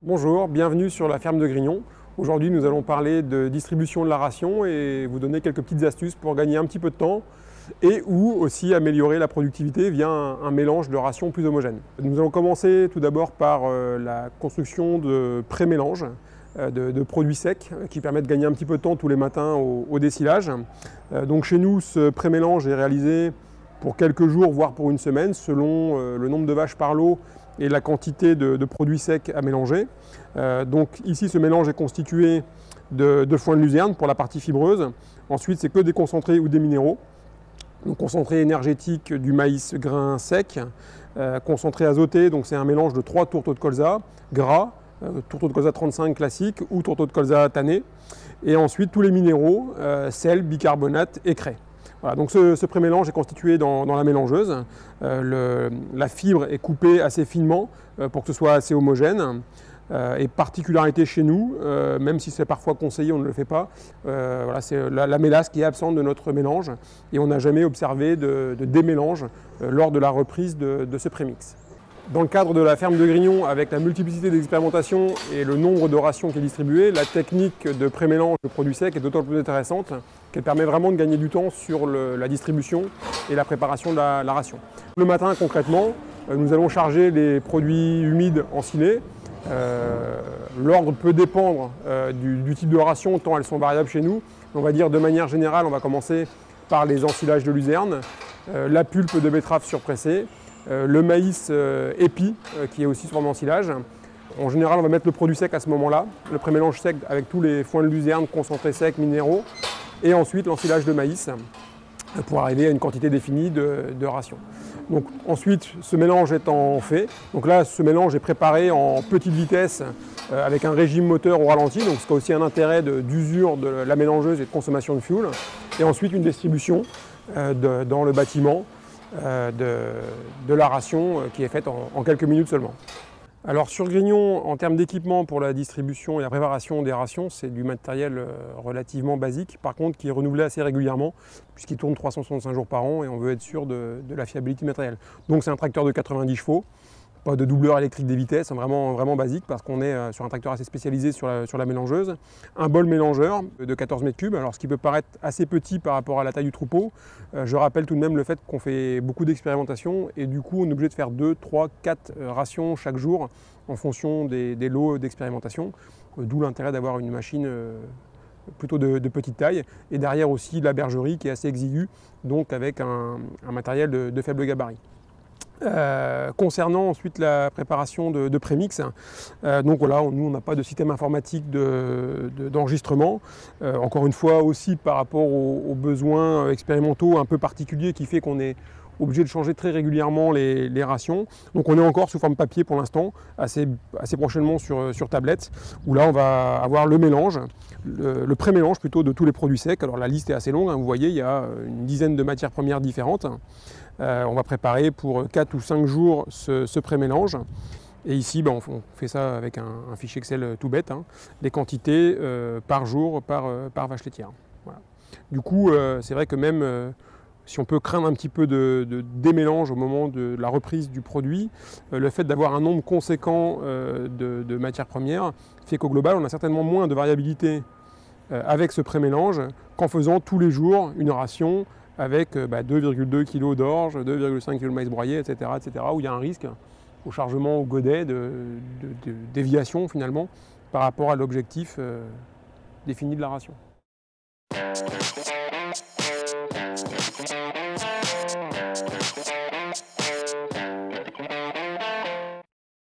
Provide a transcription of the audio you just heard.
Bonjour, bienvenue sur la ferme de Grignon. Aujourd'hui, nous allons parler de distribution de la ration et vous donner quelques petites astuces pour gagner un petit peu de temps et ou aussi améliorer la productivité via un mélange de rations plus homogène. Nous allons commencer tout d'abord par la construction de pré-mélanges de produits secs qui permettent de gagner un petit peu de temps tous les matins au dessilage. Donc chez nous, ce pré-mélange est réalisé pour quelques jours, voire pour une semaine, selon le nombre de vaches par lot et la quantité de produits secs à mélanger. Donc ici, ce mélange est constitué de foin de luzerne pour la partie fibreuse. Ensuite, c'est que des concentrés ou des minéraux. Donc concentré énergétique du maïs grain sec, concentré azoté, donc c'est un mélange de 3 tourteaux de colza gras, tourteau de colza 35 classique ou tourteau de colza tanné. Et ensuite tous les minéraux, sel, bicarbonate et craie. Voilà, donc ce pré-mélange est constitué dans la mélangeuse. La fibre est coupée assez finement pour que ce soit assez homogène. Et particularité chez nous, même si c'est parfois conseillé, on ne le fait pas, voilà, c'est la mélasse qui est absente de notre mélange et on n'a jamais observé de démélange lors de la reprise de ce prémix. Dans le cadre de la ferme de Grignon, avec la multiplicité d'expérimentations et le nombre de rations qui est distribué, la technique de pré-mélange de produits secs est d'autant plus intéressante qu'elle permet vraiment de gagner du temps sur la distribution et la préparation de la ration. Le matin, concrètement, nous allons charger les produits humides ensilés. L'ordre peut dépendre du type de ration, tant elles sont variables chez nous. On va dire de manière générale, on va commencer par les ensilages de luzerne, la pulpe de betterave surpressée, le maïs épi qui est aussi sur l'ensilage. En général, on va mettre le produit sec à ce moment-là, le pré-mélange sec avec tous les foins de luzerne, concentrés secs, minéraux, et ensuite l'ensilage de maïs pour arriver à une quantité définie de ration. Donc ensuite, ce mélange étant fait, donc là, ce mélange est préparé en petite vitesse avec un régime moteur au ralenti, donc c'est aussi un intérêt d'usure de la mélangeuse et de consommation de fuel. Et ensuite, une distribution dans le bâtiment de la ration qui est faite en quelques minutes seulement. Alors sur Grignon, en termes d'équipement pour la distribution et la préparation des rations, c'est du matériel relativement basique, par contre qui est renouvelé assez régulièrement, puisqu'il tourne 365 jours par an et on veut être sûr de la fiabilité du matériel. Donc c'est un tracteur de 90 chevaux, pas de doubleur électrique des vitesses, vraiment basique parce qu'on est sur un tracteur assez spécialisé sur la mélangeuse. Un bol mélangeur de 14 mètres cubes, alors ce qui peut paraître assez petit par rapport à la taille du troupeau. Je rappelle tout de même le fait qu'on fait beaucoup d'expérimentations et du coup on est obligé de faire 2, 3, 4 rations chaque jour en fonction des lots d'expérimentation, d'où l'intérêt d'avoir une machine plutôt de petite taille et derrière aussi la bergerie qui est assez exiguë, donc avec un matériel de faible gabarit. Concernant ensuite la préparation de prémix, donc voilà, nous on n'a pas de système informatique d'enregistrement, encore une fois aussi par rapport aux besoins expérimentaux un peu particuliers qui fait qu'on est obligé de changer très régulièrement les rations. Donc on est encore sous forme papier pour l'instant, assez prochainement sur tablette, où là on va avoir le mélange, le pré-mélange plutôt de tous les produits secs. Alors la liste est assez longue, hein, vous voyez, il y a une dizaine de matières premières différentes. On va préparer pour 4 ou 5 jours ce pré-mélange. Et ici, on fait ça avec un fichier Excel tout bête, hein, les quantités par jour, par vache laitière. Voilà. Du coup, c'est vrai que même si on peut craindre un petit peu de démélange au moment de la reprise du produit, le fait d'avoir un nombre conséquent de matières premières fait qu'au global, on a certainement moins de variabilité avec ce pré-mélange qu'en faisant tous les jours une ration avec 2,2 kg d'orge, 2,5 kg de maïs broyé, etc., où il y a un risque au chargement au godet de déviation finalement par rapport à l'objectif défini de la ration.